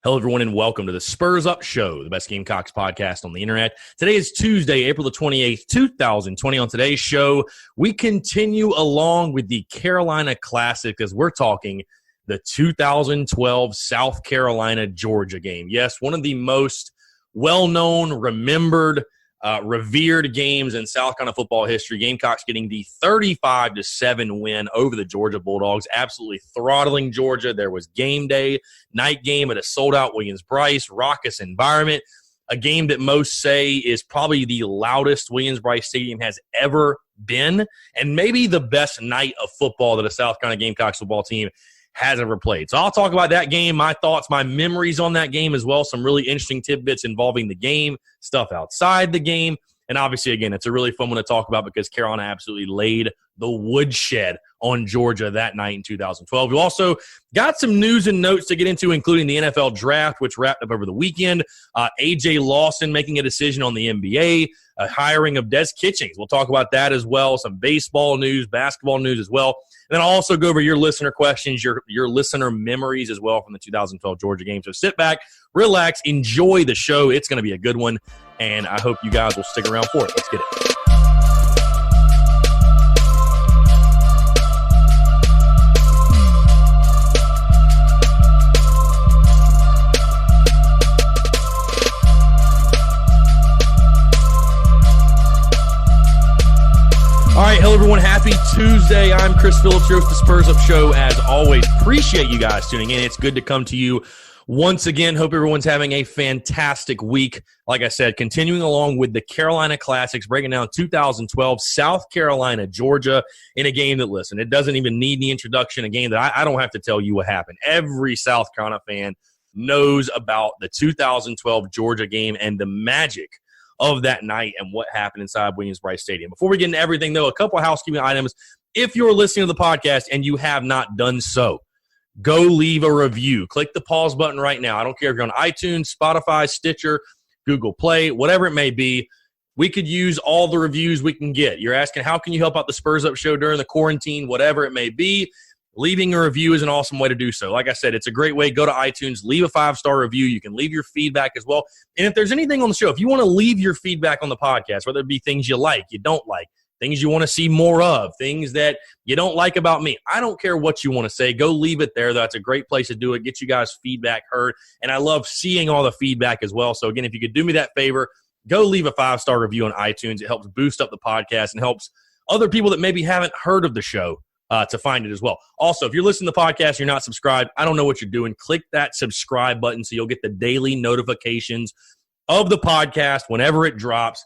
Hello, everyone, and welcome to the Spurs Up Show, the best Gamecocks podcast on the internet. Today is Tuesday, April the 28th, 2020. On today's show, we continue along with the Carolina Classic as we're talking the 2012 South Carolina-Georgia game. Yes, one of the most well-known, remembered, revered games in South Carolina football history. Gamecocks getting the 35-7 win over the Georgia Bulldogs, absolutely throttling Georgia. There was game day, night game at a sold-out Williams-Brice, raucous environment, a game that most say is probably the loudest Williams-Brice Stadium has ever been, and maybe the best night of football that a South Carolina Gamecocks football team has ever played. So I'll talk about that game, my thoughts, my memories on that game as well, some really interesting tidbits involving the game, stuff outside the game, and obviously, again, it's a really fun one to talk about because Carolina absolutely laid the woodshed on Georgia that night in 2012. We also got some news and notes to get into, including the NFL draft, which wrapped up over the weekend, A.J. Lawson making a decision on the NBA, hiring of Des Kitchings. We'll talk about that as well, some baseball news, basketball news as well. And then I'll also go over your listener questions, your listener memories as well from the 2012 Georgia game. So sit back, relax, enjoy the show. It's going to be a good one, and I hope you guys will stick around for it. Let's get it. All right, hello everyone. Happy Tuesday. I'm Chris Phillips, your host of the Spurs Up Show. As always, appreciate you guys tuning in. It's good to come to you once again. Hope everyone's having a fantastic week. Like I said, continuing along with the Carolina Classics, breaking down 2012 South Carolina, Georgia in a game that, listen, it doesn't even need the introduction, a game that I don't have to tell you what happened. Every South Carolina fan knows about the 2012 Georgia game and the magic of that night and what happened inside Williams-Brice Stadium. Before we get into everything, though, a couple of housekeeping items. If you're listening to the podcast and you have not done so, go leave a review. Click the pause button right now. I don't care if you're on iTunes, Spotify, Stitcher, Google Play, whatever it may be. We could use all the reviews we can get. You're asking, how can you help out the Spurs Up Show during the quarantine, whatever it may be. Leaving a review is an awesome way to do so. Like I said, it's a great way. Go to iTunes, leave a 5-star review. You can leave your feedback as well. And if there's anything on the show, if you want to leave your feedback on the podcast, whether it be things you like, you don't like, things you want to see more of, things that you don't like about me, I don't care what you want to say. Go leave it there. That's a great place to do it. Get you guys' feedback heard. And I love seeing all the feedback as well. So, again, if you could do me that favor, go leave a 5-star review on iTunes. It helps boost up the podcast and helps other people that maybe haven't heard of the show to find it as well. Also, if you're listening to the podcast, you're not subscribed, I don't know what you're doing. Click that subscribe button so you'll get the daily notifications of the podcast whenever it drops.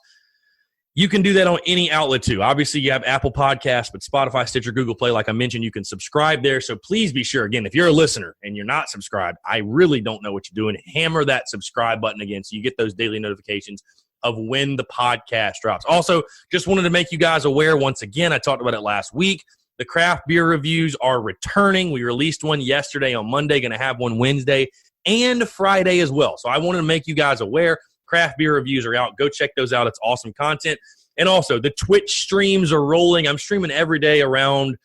You can do that on any outlet too. Obviously, you have Apple Podcasts, but Spotify, Stitcher, Google Play, like I mentioned, you can subscribe there. So please be sure, again, if you're a listener and you're not subscribed, I really don't know what you're doing. Hammer that subscribe button again so you get those daily notifications of when the podcast drops. Also, just wanted to make you guys aware once again, I talked about it last week. The craft beer reviews are returning. We released one yesterday on Monday, going to have one Wednesday and Friday as well. So I wanted to make you guys aware. Craft beer reviews are out. Go check those out. It's awesome content. And also, the Twitch streams are rolling. I'm streaming every day around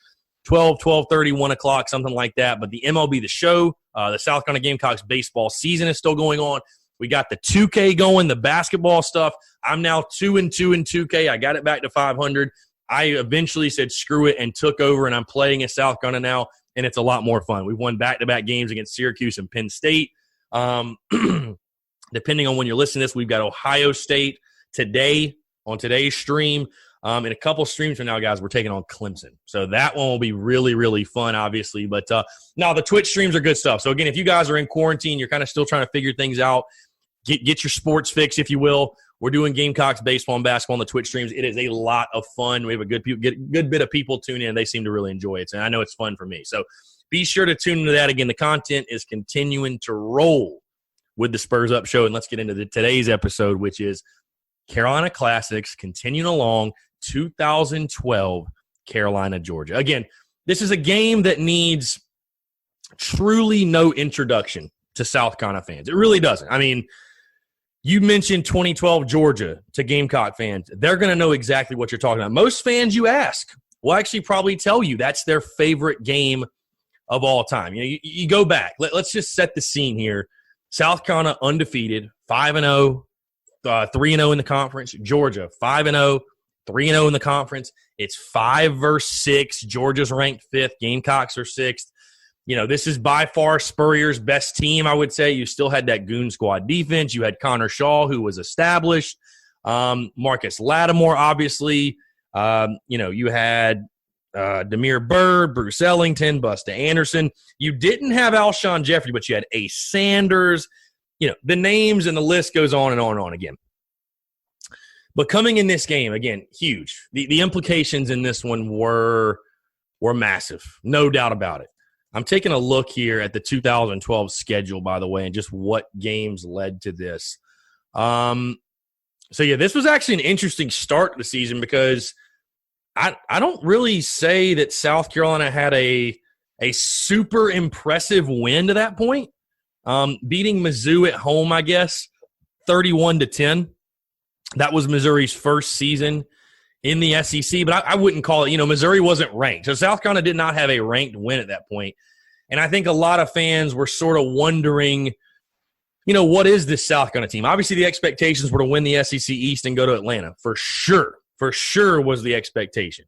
12:30, 1 o'clock, something like that. But the MLB The Show, the South Carolina Gamecocks baseball season is still going on. We got the 2K going, the basketball stuff. I'm now 2-2 in 2K. I got it back to 500. I eventually said screw it and took over, and I'm playing at South Carolina now, and it's a lot more fun. We've won back-to-back games against Syracuse and Penn State. Depending on when you're listening to this, we've got Ohio State today on today's stream. In a couple streams from now, guys, we're taking on Clemson. So that one will be really, really fun, obviously. But no, the Twitch streams are good stuff. So, again, if you guys are in quarantine, you're kind of still trying to figure things out, get your sports fix, if you will. We're doing Gamecocks baseball and basketball on the Twitch streams. It is a lot of fun. We have a good bit of people tune in. They seem to really enjoy it, and I know it's fun for me. So be sure to tune into that. Again, the content is continuing to roll with the Spurs Up Show, and let's get into today's episode, which is Carolina Classics, continuing along 2012 Carolina, Georgia. Again, this is a game that needs truly no introduction to South Carolina fans. It really doesn't. I mean, you mentioned 2012 Georgia to Gamecock fans. They're going to know exactly what you're talking about. Most fans you ask will actually probably tell you that's their favorite game of all time. You know, you go back. Let's just set the scene here. South Carolina undefeated, 5-0, 3-0 in the conference. Georgia, 5-0, 3-0 in the conference. It's 5 versus 6. Georgia's ranked 5th. Gamecocks are 6th. This is by far Spurrier's best team, I would say. You still had that goon squad defense. You had Connor Shaw, who was established. Marcus Lattimore, obviously. You had Demir Byrd, Bruce Ellington, Busta Anderson. You didn't have Alshon Jeffrey, but you had Ace Sanders. The names and the list goes on and on and on again. But coming in this game, again, huge. The implications in this one were massive, no doubt about it. I'm taking a look here at the 2012 schedule, by the way, and just what games led to this. This was actually an interesting start to the season because I don't really say that South Carolina had a super impressive win to that point. Beating Mizzou at home, I guess, 31-10. That was Missouri's first season in the SEC, but I wouldn't call it, Missouri wasn't ranked. So South Carolina did not have a ranked win at that point. And I think a lot of fans were sort of wondering, what is this South Carolina team? Obviously, the expectations were to win the SEC East and go to Atlanta. For sure was the expectation.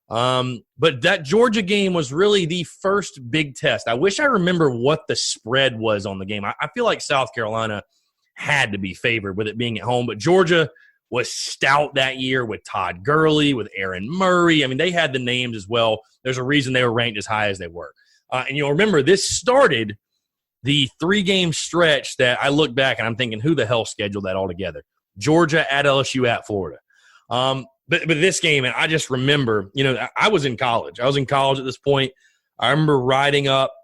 But that Georgia game was really the first big test. I wish I remember what the spread was on the game. I feel like South Carolina had to be favored with it being at home, but Georgia was stout that year with Todd Gurley, with Aaron Murray. I mean, they had the names as well. There's a reason they were ranked as high as they were. And you'll remember this started the 3-game stretch that I look back and I'm thinking, who the hell scheduled that all together? Georgia at LSU at Florida. But this game, and I just remember, I was in college. I was in college at this point. I remember riding up,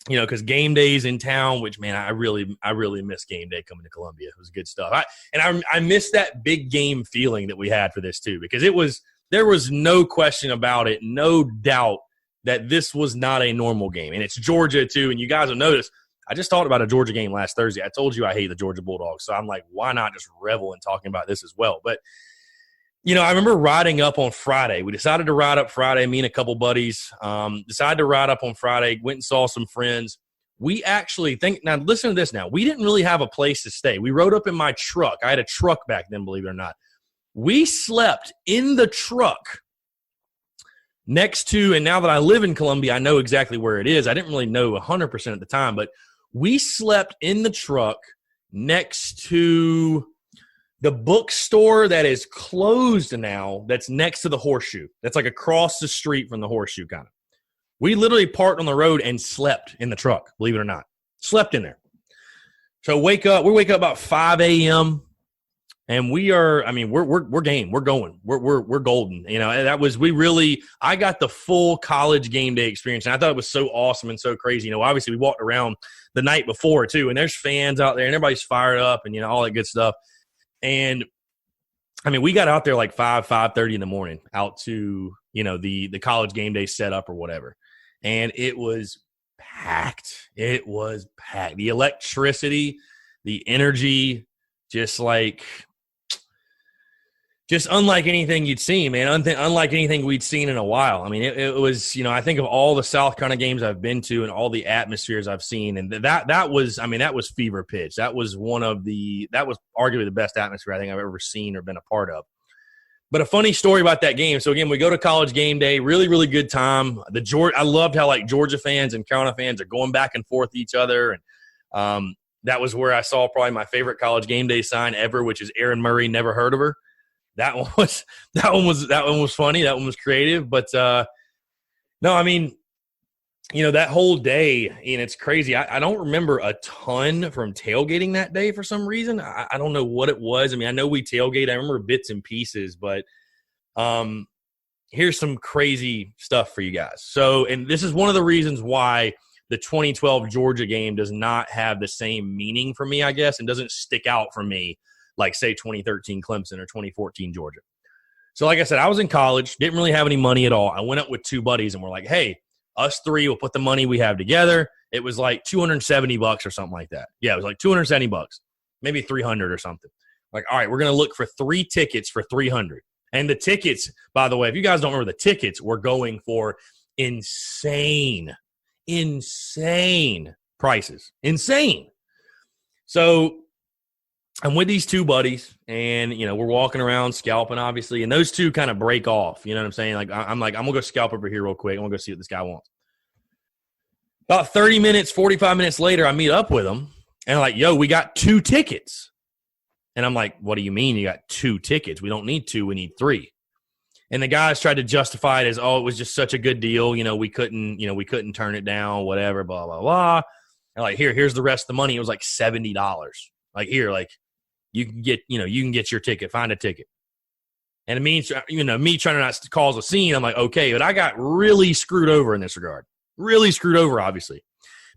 because game days in town, which, man, I really miss game day coming to Columbia. It was good stuff. I miss that big game feeling that we had for this too, because there was no question about it, no doubt that this was not a normal game. And it's Georgia too, and you guys will notice, I just talked about a Georgia game last Thursday. I told you I hate the Georgia Bulldogs, so I'm like, why not just revel in talking about this as well? But I remember riding up on Friday. We decided to ride up Friday, me and a couple buddies. Decided to ride up on Friday, went and saw some friends. We actually now listen to this now. We didn't really have a place to stay. We rode up in my truck. I had a truck back then, believe it or not. We slept in the truck next to, and now that I live in Columbia, I know exactly where it is. I didn't really know 100% at the time, but we slept in the truck next to the bookstore that is closed now, that's next to the Horseshoe. That's like across the street from the Horseshoe, kind of. We literally parked on the road and slept in the truck, believe it or not. Slept in there. So we wake up about 5 a.m., and we're game. We're going. We're golden. I got the full college game day experience, and I thought it was so awesome and so crazy. Obviously we walked around the night before too, and there's fans out there, and everybody's fired up, and all that good stuff. And we got out there like 5:30 in the morning, out to the college game day setup or whatever, and it was packed. It was packed. The electricity, the energy, just unlike anything you'd seen, man. Unlike anything we'd seen in a while. It was, I think of all the South Carolina games I've been to and all the atmospheres I've seen, and that was fever pitch. That was arguably the best atmosphere I think I've ever seen or been a part of. But a funny story about that game. So again, we go to college game day, really, really good time. I loved how Georgia fans and Carolina fans are going back and forth each other, and that was where I saw probably my favorite college game day sign ever, which is Aaron Murray, never heard of her. That one was funny. That one was creative. But that whole day, and it's crazy. I don't remember a ton from tailgating that day for some reason. I don't know what it was. I know we tailgate. I remember bits and pieces, but here's some crazy stuff for you guys. So, and this is one of the reasons why the 2012 Georgia game does not have the same meaning for me, I guess, and doesn't stick out for me like, say, 2013 Clemson or 2014 Georgia. So, like I said, I was in college, didn't really have any money at all. I went up with two buddies, and we're like, hey, us three will put the money we have together. It was like $270 or something like that. Yeah, it was like $270, maybe $300 or something. Like, all right, we're going to look for 3 tickets for $300. And the tickets, by the way, if you guys don't remember, the tickets were going for insane prices. Insane. So I'm with these two buddies, and, we're walking around scalping, obviously, and those two kind of break off. You know what I'm saying? Like, I'm going to go scalp over here real quick. I'm going to go see what this guy wants. About 30 minutes, 45 minutes later, I meet up with him, and I'm like, yo, we got 2 tickets. And I'm like, what do you mean you got 2 tickets? We don't need 2, we need 3. And the guys tried to justify it as, it was just such a good deal. We couldn't turn it down, whatever, blah, blah, blah. And like, here's the rest of the money. It was like $70. Like, here, like, you can get your ticket, find a ticket. And it means, me trying to not cause a scene, I'm like, okay, but I got really screwed over in this regard. Really screwed over, obviously,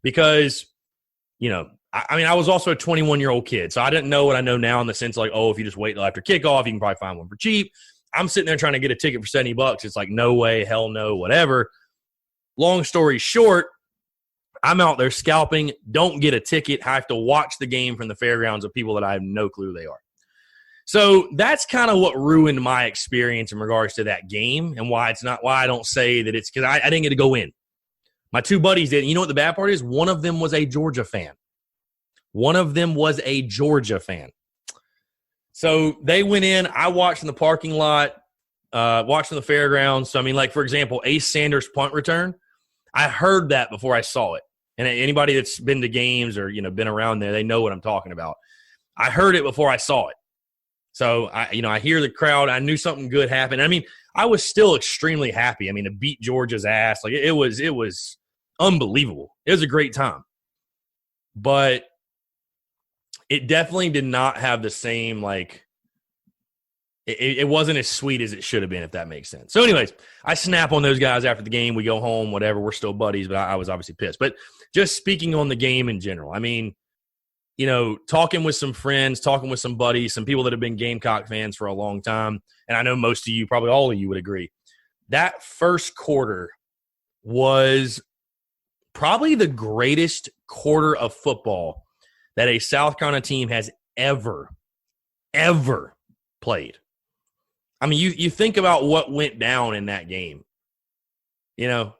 because, I was also a 21-year-old kid, so I didn't know what I know now in the sense like, if you just wait till after kickoff, you can probably find one for cheap. I'm sitting there trying to get a ticket for $70. It's like, no way, hell no, whatever. Long story short, I'm out there scalping, don't get a ticket, I have to watch the game from the fairgrounds of people that I have no clue who they are. So that's kind of what ruined my experience in regards to that game, and why I don't say that it's because I didn't get to go in. My 2 buddies did. You know what the bad part is? One of them was a Georgia fan. So they went in. I watched in the parking lot, watched in the fairgrounds. So, like, for example, Ace Sanders' punt return, I heard that before I saw it. And anybody that's been to games or, been around there, they know what I'm talking about. I heard it before I saw it. So, I hear the crowd. I knew something good happened. I was still extremely happy. To beat Georgia's ass, like, it was unbelievable. It was a great time. But it definitely did not have the same, like, it wasn't as sweet as it should have been, if that makes sense. So anyways, I snap on those guys after the game. We go home, whatever. We're still buddies, but I was obviously pissed. But just speaking on the game in general, talking with some friends, talking with some buddies, some people that have been Gamecock fans for a long time, and I know most of you, probably all of you would agree, that first quarter was probably the greatest quarter of football that a South Carolina team has ever played. You think about what went down in that game. The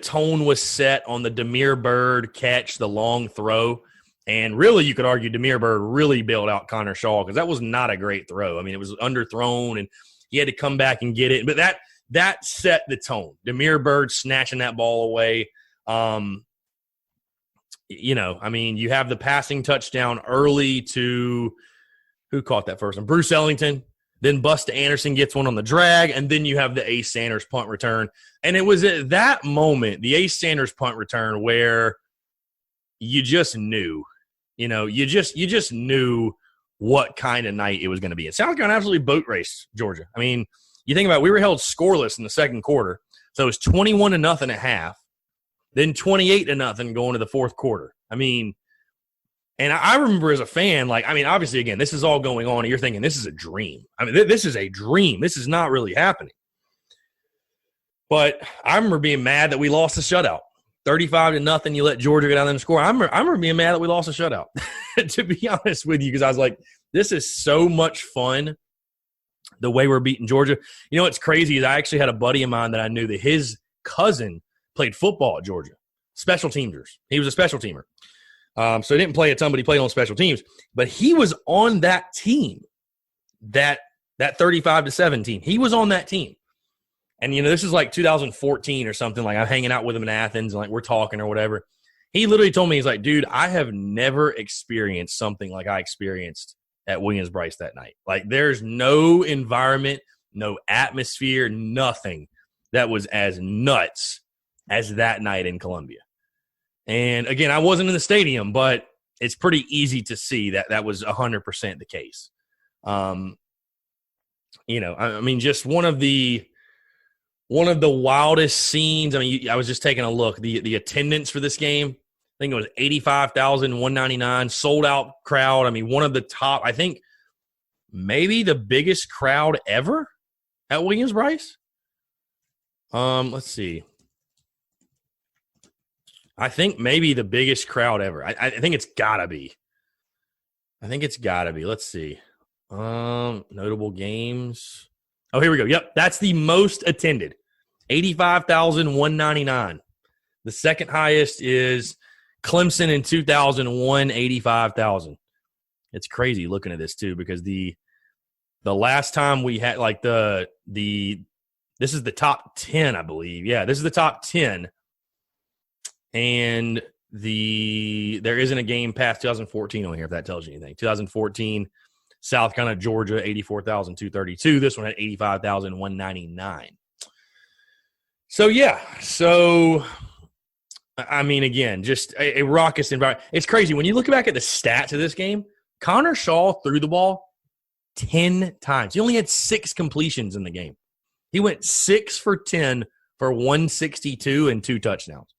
tone was set on the Byrd catch, the long throw, and really you could argue Byrd really bailed out Connor Shaw because that was not a great throw. It was underthrown and he had to come back and get it. But that set the tone. Byrd snatching that ball away. You have the passing touchdown early to who caught that first one? Bruce Ellington. Then Busta Anderson gets one on the drag, and then you have the Ace Sanders punt return. And it was at that moment, the Ace Sanders punt return, where you just knew, you just knew what kind of night it was going to be. And South Carolina absolutely boat raced Georgia. You think about it, we were held scoreless in the second quarter, so it was 21-0 at half, then 28-0 going to the fourth quarter. And I remember as a fan, obviously, again, this is all going on, and you're thinking, this is a dream. This is a dream. This is not really happening. But I remember being mad that we lost the shutout. 35-0, you let Georgia go down there and score. I remember being mad that we lost the shutout, to be honest with you, because I was like, this is so much fun, the way we're beating Georgia. What's crazy is I actually had a buddy of mine that I knew that his cousin played football at Georgia, special teamers. He was a special teamer. So he didn't play a ton, but he played on special teams. But he was on that team, that 35-7 team. He was on that team. And, this is like 2014 or something. Like, I'm hanging out with him in Athens, and, like, we're talking or whatever. He literally told me, he's like, dude, I have never experienced something like I experienced at Williams-Brice that night. Like, there's no environment, no atmosphere, nothing that was as nuts as that night in Columbia. And, again, I wasn't in the stadium, but it's pretty easy to see that that was 100% the case. Just one of the wildest scenes. I was just taking a look. The attendance for this game, I think it was 85,199, sold out crowd. One of the top, I think maybe the biggest crowd ever at Williams-Brice. Let's see. I think maybe the biggest crowd ever. I think it's gotta be. Let's see. Notable games. Oh, here we go. Yep, that's the most attended. 85,199. The second highest is Clemson in 2001, 85,000. It's crazy looking at this too, because the last time we had like this is the top 10, I believe. Yeah, this is the top 10. And there isn't a game past 2014 on here, if that tells you anything. 2014, South Carolina, Georgia, 84,232. This one had 85,199. So, yeah. So, I mean, again, just a raucous environment. It's crazy. When you look back at the stats of this game, Connor Shaw threw the ball 10 times. He only had 6 completions in the game. He went 6 for 10 for 162 and 2 touchdowns.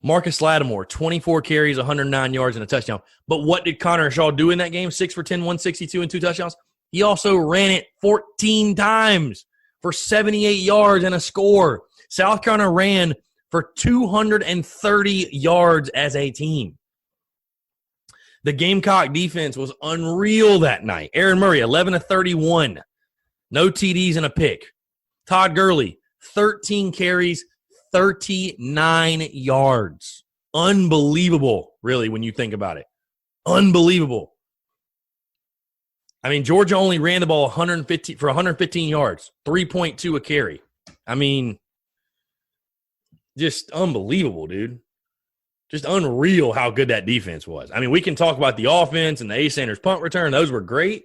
Marcus Lattimore, 24 carries, 109 yards, and a touchdown. But what did Connor Shaw do in that game? 6 for 10, 162, and 2 touchdowns. He also ran it 14 times for 78 yards and a score. South Carolina ran for 230 yards as a team. The Gamecock defense was unreal that night. Aaron Murray, 11 of 31. No TDs and a pick. Todd Gurley, 13 carries, 39 yards. Unbelievable, really, when you think about it. Unbelievable. I mean, Georgia only ran the ball 115 yards, 3.2 a carry. I mean, just unbelievable, dude. Just unreal how good that defense was. I mean, we can talk about the offense and the A. Sanders punt return. Those were great.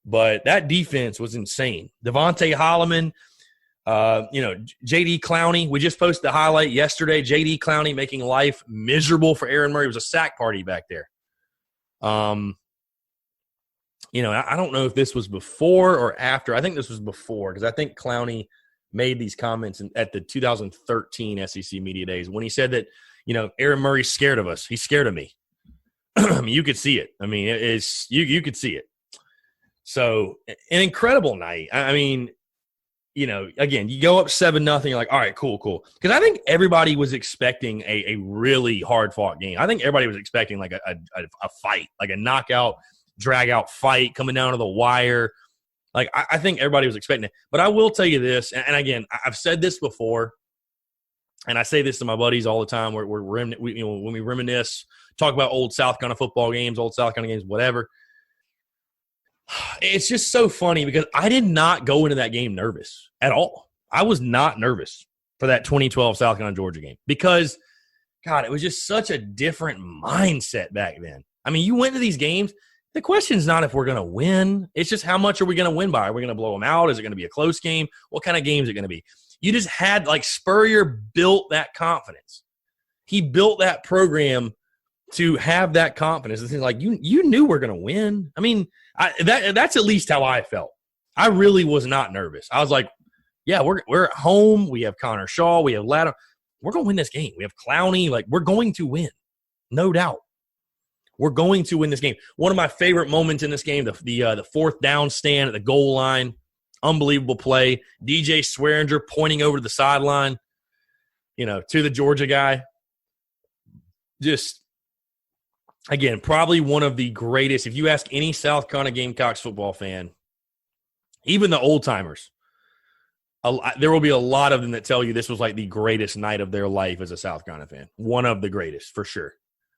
But that defense was insane. Devontae Holloman, J.D. Clowney. We just posted the highlight yesterday. J.D. Clowney making life miserable for Aaron Murray. It was a sack party back there. I don't know if this was before or after. I think this was before, because I think Clowney made these comments at the 2013 SEC Media Days when he said that, Aaron Murray's scared of us. He's scared of me. I mean, you could see it. I mean, you could see it. So, an incredible night. I mean, again, you go up 7-0, you're like, all right, cool. Because I think everybody was expecting a really hard-fought game. I think everybody was expecting like a fight, like a knockout, drag-out fight coming down to the wire. Like, I think everybody was expecting it. But I will tell you this, and again, I've said this before, and I say this to my buddies all the time. When we reminisce, talk about old South Carolina football games, old South Carolina games, whatever. It's just so funny because I did not go into that game nervous at all. I was not nervous for that 2012 South Carolina Georgia game because, God, it was just such a different mindset back then. I mean, you went to these games. The question's not if we're going to win. It's just how much are we going to win by? Are we going to blow them out? Is it going to be a close game? What kind of game is it going to be? You just had, like, Spurrier built that confidence. He built that program to have that confidence. It's like, you knew we're going to win. I mean, that's at least how I felt. I really was not nervous. I was like, yeah, we're at home. We have Connor Shaw. We have Lattimore. We're going to win this game. We have Clowney. Like, we're going to win. No doubt. We're going to win this game. One of my favorite moments in this game, the fourth down stand at the goal line. Unbelievable play. DJ Swearinger pointing over to the sideline, to the Georgia guy. Just, again, probably one of the greatest. If you ask any South Carolina Gamecocks football fan, even the old-timers, there will be a lot of them that tell you this was like the greatest night of their life as a South Carolina fan. One of the greatest, for sure.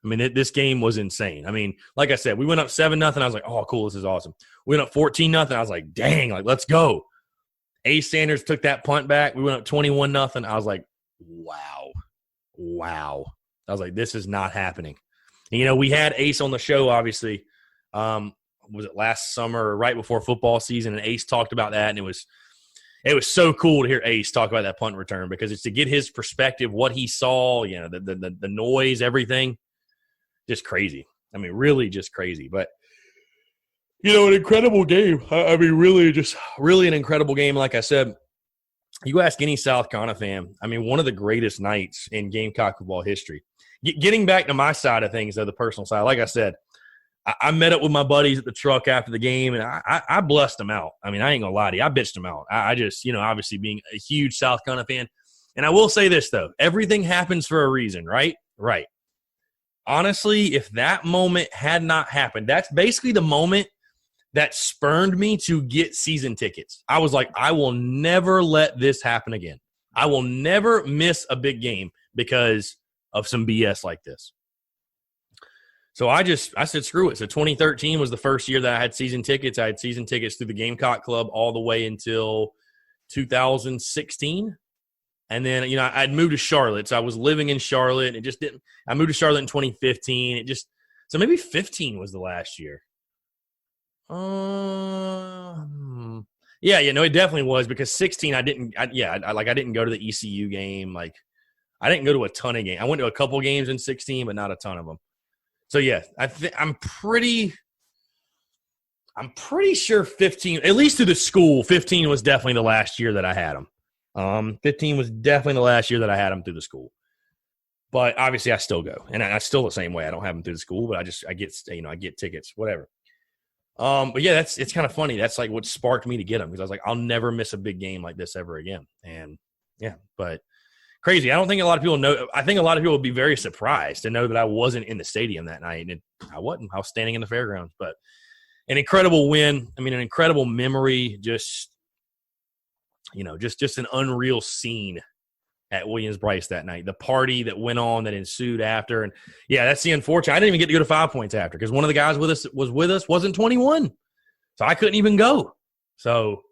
I mean, this game was insane. I mean, like I said, we went up 7-0. I was like, oh, cool, this is awesome. We went up 14-0. I was like, dang, like, let's go. A. Sanders took that punt back. We went up 21-0. I was like, wow. I was like, this is not happening. And, we had Ace on the show, obviously. Was it last summer or right before football season? And Ace talked about that, and it was so cool to hear Ace talk about that punt return because it's to get his perspective, what he saw, the noise, everything. Just crazy. I mean, really just crazy. But, an incredible game. I mean, really an incredible game. Like I said, you ask any South Carolina fan, I mean, one of the greatest nights in Gamecock football history. Getting back to my side of things, though, the personal side, like I said, I met up with my buddies at the truck after the game, and I blessed them out. I mean, I ain't going to lie to you. I bitched them out. I just, obviously being a huge South Carolina fan. And I will say this, though. Everything happens for a reason, right? Right. Honestly, if that moment had not happened, that's basically the moment that spurned me to get season tickets. I was like, I will never let this happen again. I will never miss a big game because of some BS like this. So I said, screw it. So 2013 was the first year that I had season tickets. I had season tickets through the Gamecock Club all the way until 2016. And then, I'd moved to Charlotte. So I was living in Charlotte. It just didn't – I moved to Charlotte in 2015. So maybe 15 was the last year. It definitely was, because 16 I didn't go to the ECU game. Like, I didn't go to a ton of games. I went to a couple games in 16, but not a ton of them. So yeah, I'm pretty sure 15, at least through the school, 15 was definitely the last year that I had them. 15 was definitely the last year that I had them through the school. But obviously I still go, and I still the same way. I don't have them through the school, but I get tickets, whatever. But yeah, it's kind of funny. That's like what sparked me to get them, because I was like, I'll never miss a big game like this ever again. And yeah, but crazy. I don't think a lot of people know. I think a lot of people would be very surprised to know that I wasn't in the stadium that night. And I wasn't. I was standing in the fairgrounds. But an incredible win. I mean, an incredible memory. Just an unreal scene at Williams-Brice that night. The party that went on, that ensued after. And yeah, that's the unfortunate. I didn't even get to go to 5 Points after, because one of the guys wasn't 21. So I couldn't even go. So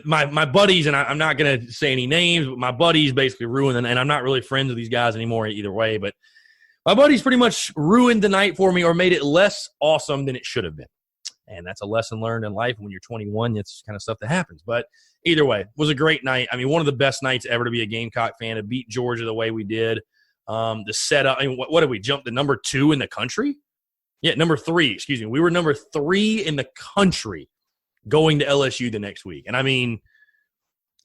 my buddies, and I'm not going to say any names, but my buddies basically ruined, and I'm not really friends with these guys anymore either way, but my buddies pretty much ruined the night for me, or made it less awesome than it should have been. And that's a lesson learned in life. When you're 21, it's kind of stuff that happens. But either way, it was a great night. I mean, one of the best nights ever to be a Gamecock fan, to beat Georgia the way we did. The setup, I mean, what did we jump to number 2 in the country? Yeah, number 3, excuse me. We were number 3 in the country going to LSU the next week. And I mean,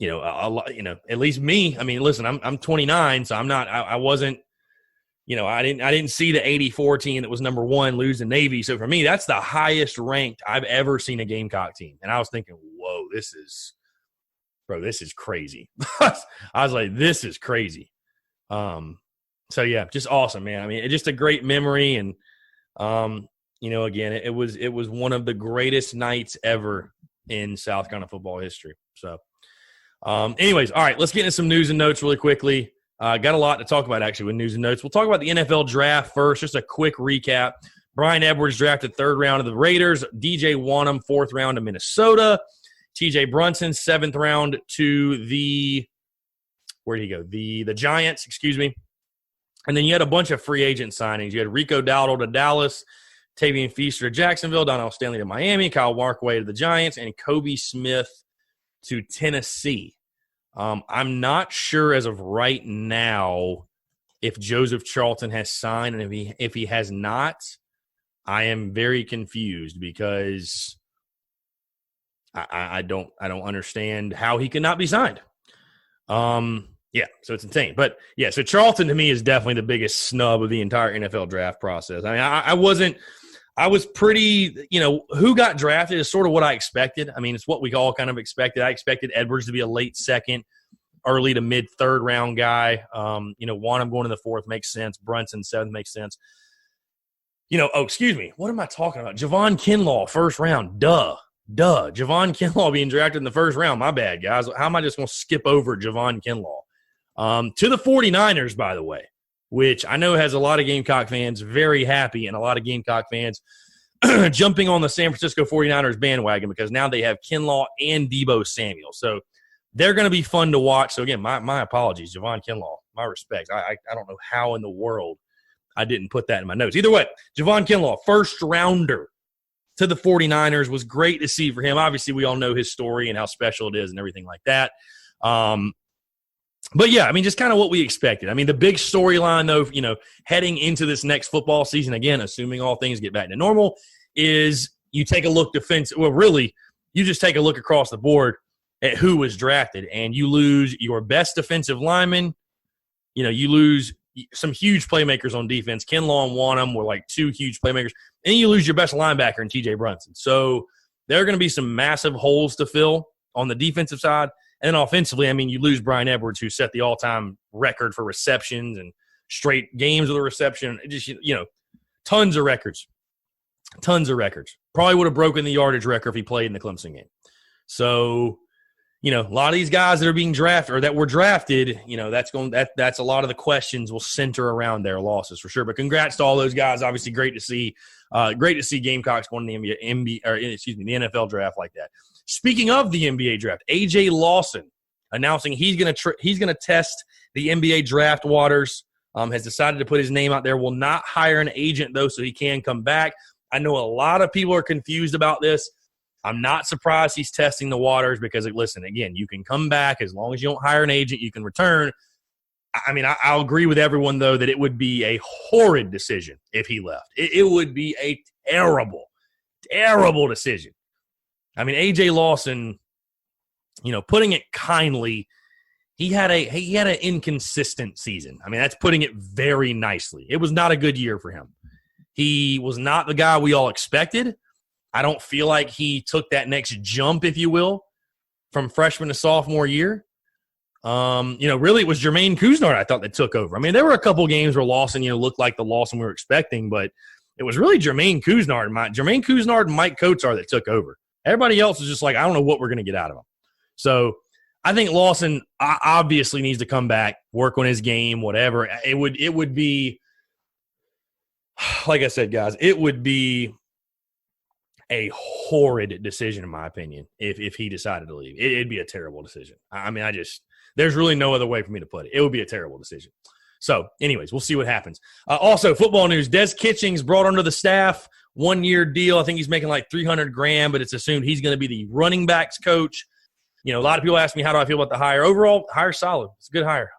at least me, I mean, listen, I'm 29, so I wasn't, I didn't see the 84 team that was number 1 lose to Navy. So for me, that's the highest ranked I've ever seen a Gamecock team. And I was thinking, whoa, this is crazy. I was like, this is crazy. So yeah, just awesome, man. I mean, it's just a great memory. And, again, it was one of the greatest nights ever in South Carolina football history. So anyways, all right, let's get into some news and notes really quickly. Got a lot to talk about, actually, with news and notes. We'll talk about the NFL draft first. Just a quick recap. Brian Edwards drafted 3rd round of the Raiders. DJ Wanham, 4th round of Minnesota. TJ Brunson, 7th round to the – where'd he go? The Giants, excuse me. And then you had a bunch of free agent signings. You had Rico Dowdle to Dallas, Tavian Feaster to Jacksonville, Donnell Stanley to Miami, Kyle Markway to the Giants, and Kobe Smith to Tennessee. I'm not sure as of right now if Joseph Charlton has signed, and if he has not, I am very confused, because I don't understand how he cannot be signed. Yeah, so it's insane. But yeah, so Charlton to me is definitely the biggest snub of the entire NFL draft process. I mean, I was pretty, who got drafted is sort of what I expected. I mean, it's what we all kind of expected. I expected Edwards to be a late 2nd, early to mid 3rd round guy. Wanham going in the 4th makes sense. Brunson 7th makes sense. Excuse me. What am I talking about? Javon Kinlaw, 1st round. Duh. Javon Kinlaw being drafted in the 1st round. My bad, guys. How am I just going to skip over Javon Kinlaw? To the 49ers, by the way, which I know has a lot of Gamecock fans very happy, and a lot of Gamecock fans jumping on the San Francisco 49ers bandwagon, because now they have Kinlaw and Deebo Samuel. So they're going to be fun to watch. So, again, my apologies, Javon Kinlaw. My respects. I don't know how in the world I didn't put that in my notes. Either way, Javon Kinlaw, 1st rounder to the 49ers, was great to see for him. Obviously, we all know his story and how special it is and everything like that. But, yeah, I mean, just kind of what we expected. I mean, the big storyline, though, heading into this next football season, again, assuming all things get back to normal, is you take a look well, really, you just take a look across the board at who was drafted, and you lose your best defensive lineman. You lose some huge playmakers on defense. Kinlaw and Wanham were like 2 huge playmakers. And you lose your best linebacker in TJ Brunson. So there are going to be some massive holes to fill on the defensive side. And then offensively, I mean, you lose Brian Edwards, who set the all-time record for receptions and straight games with a reception. Just, tons of records. Tons of records. Probably would have broken the yardage record if he played in the Clemson game. So, a lot of these guys that are being drafted or that were drafted, that's a lot of the questions will center around their losses for sure. But congrats to all those guys. Obviously, great to see Gamecocks going to the the NFL draft like that. Speaking of the NBA draft, AJ Lawson announcing he's going to test the NBA draft waters. Has decided to put his name out there. Will not hire an agent though, so he can come back. I know a lot of people are confused about this. I'm not surprised he's testing the waters because, listen, again, you can come back as long as you don't hire an agent, you can return. I mean, I'll agree with everyone, though, that it would be a horrid decision if he left. It would be a terrible, terrible decision. I mean, A.J. Lawson, putting it kindly, he had an inconsistent season. I mean, that's putting it very nicely. It was not a good year for him. He was not the guy we all expected. I don't feel like he took that next jump, if you will, from freshman to sophomore year. Really it was Jermaine Couisnard I thought that took over. I mean, there were a couple games where Lawson, looked like the Lawson we were expecting, but it was really Jermaine Couisnard and Mike Kotsar that took over. Everybody else was just like, I don't know what we're going to get out of him. So I think Lawson obviously needs to come back, work on his game, whatever. It would be, like I said, guys, it would be a horrid decision, in my opinion, if he decided to leave. It'd be a terrible decision. I mean, there's really no other way for me to put it. It would be a terrible decision. So, anyways, we'll see what happens. Also, football news, Des Kitchings brought under the staff, 1-year deal. I think he's making like $300,000, but it's assumed he's going to be the running backs coach. A lot of people ask me, how do I feel about the hire? Overall, hire solid. It's a good hire.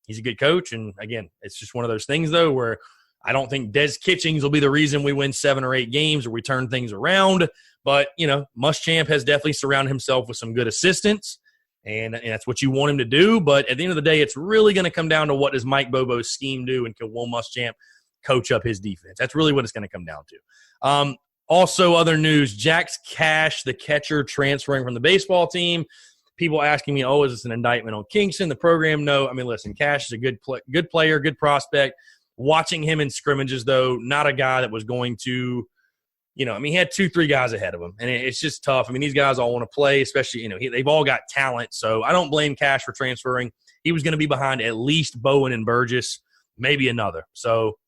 He's a good coach, and again, it's just one of those things, though, where I don't think Des Kitchings will be the reason we win 7 or 8 games or we turn things around. But, Muschamp has definitely surrounded himself with some good assistants, and that's what you want him to do. But at the end of the day, it's really going to come down to what does Mike Bobo's scheme do and can Will Muschamp coach up his defense. That's really what it's going to come down to. Also, other news, Jax Cash, the catcher, transferring from the baseball team. People asking me, is this an indictment on Kingston, the program? No. I mean, listen, Cash is a good player, good prospect. Watching him in scrimmages, though, not a guy that was going to, he had 2-3 guys ahead of him, and it's just tough. I mean, these guys all want to play, especially, they've all got talent, so I don't blame Cash for transferring. He was going to be behind at least Bowen and Burgess, maybe another. So,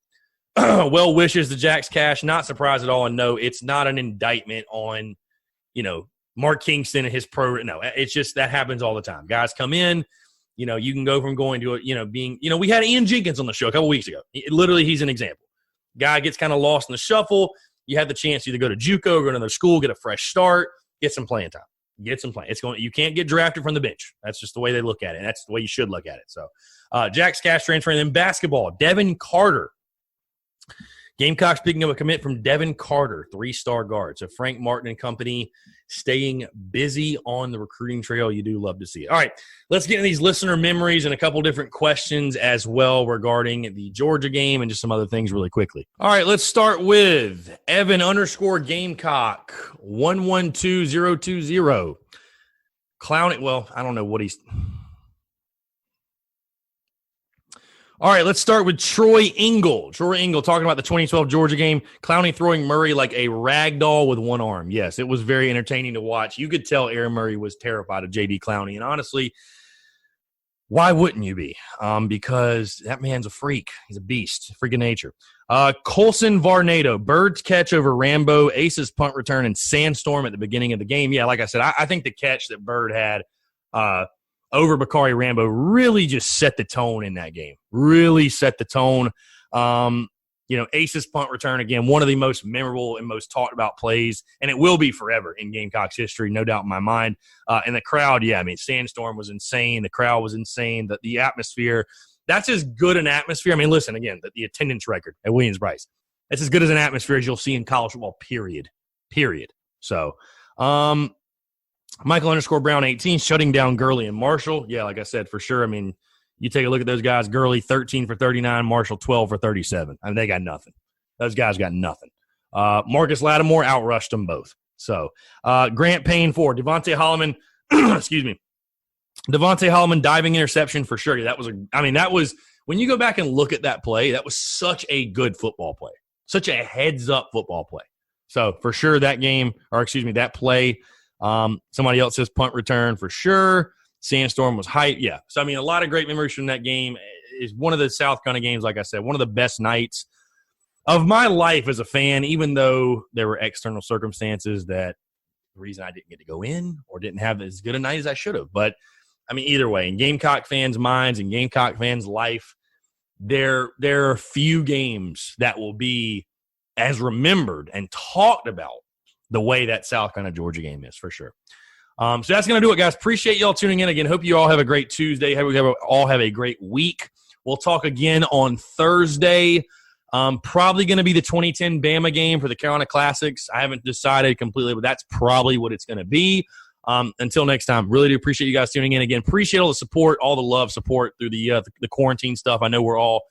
well wishes to Jax Cash, not surprised at all, and no, it's not an indictment on, Mark Kingston and his pro. No, it's just that happens all the time. Guys come in. You can go from going to, being, we had Ian Jenkins on the show a couple weeks ago. Literally, he's an example. Guy gets kind of lost in the shuffle. You have the chance to either go to JUCO, go to another school, get a fresh start, get some playing time. You can't get drafted from the bench. That's just the way they look at it. And that's the way you should look at it. So, Jax Cash transferring. Then basketball, Devin Carter. Gamecocks picking up a commit from Devin Carter, 3-star guard. So Frank Martin and company staying busy on the recruiting trail. You do love to see it. All right, let's get into these listener memories and a couple different questions as well regarding the Georgia game and just some other things really quickly. All right, let's start with Evan_Gamecock 112020. Clowning. Well, I don't know what he's. All right, let's start with Troy Engel. Troy Engel talking about the 2012 Georgia game. Clowney throwing Murray like a rag doll with one arm. Yes, it was very entertaining to watch. You could tell Aaron Murray was terrified of J.D. Clowney. And honestly, why wouldn't you be? Because that man's a freak. He's a beast, freak of nature. Colson Varnado, Byrd's catch over Rambo, Ace's punt return, and Sandstorm at the beginning of the game. Yeah, like I said, I think the catch that Byrd had over Bakari Rambo really just set the tone in that game. Really set the tone. Ace's punt return, again, one of the most memorable and most talked about plays, and it will be forever in Gamecocks history, no doubt in my mind. And the crowd, Sandstorm was insane. The crowd was insane. The atmosphere, that's as good an atmosphere. I mean, listen, again, the attendance record at Williams-Brice, that's as good as an atmosphere as you'll see in college football, period. So, Michael_Brown 18, shutting down Gurley and Marshall. Yeah, like I said, for sure. I mean, you take a look at those guys. Gurley 13 for 39, Marshall 12 for 37. I mean, they got nothing. Those guys got nothing. Marcus Lattimore outrushed them both. So, Grant Payne 4. Devontae Holloman, excuse me. Devontae Holloman diving interception for sure. That was, when you go back and look at that play, that was such a good football play. Such a heads-up football play. So, for sure, that play Somebody else says punt return for sure. Sandstorm was hype. Yeah. So, I mean, a lot of great memories from that game. Is one of the South Carolina games, like I said, one of the best nights of my life as a fan, even though there were external circumstances that the reason I didn't get to go in or didn't have as good a night as I should have. But, I mean, either way, in Gamecock fans' minds and Gamecock fans' life, there are few games that will be as remembered and talked about the way that South Carolina Georgia game is, for sure. So that's going to do it, guys. Appreciate y'all tuning in again. Hope you all have a great Tuesday. Hope you all have a great week. We'll talk again on Thursday. Probably going to be the 2010 Bama game for the Carolina Classics. I haven't decided completely, but that's probably what it's going to be. Until next time, really do appreciate you guys tuning in again. Appreciate all the support, all the love, support through the quarantine stuff. I know we're all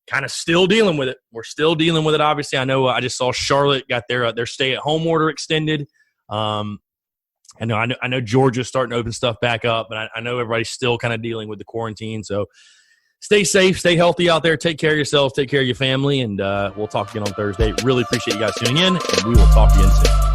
kind of still dealing with it. We're still dealing with it, obviously. I know I just saw Charlotte got their stay-at-home order extended. I know Georgia's starting to open stuff back up, but I know everybody's still kind of dealing with the quarantine. So stay safe, stay healthy out there. Take care of yourselves, take care of your family, and we'll talk again on Thursday. Really appreciate you guys tuning in, and we will talk again soon.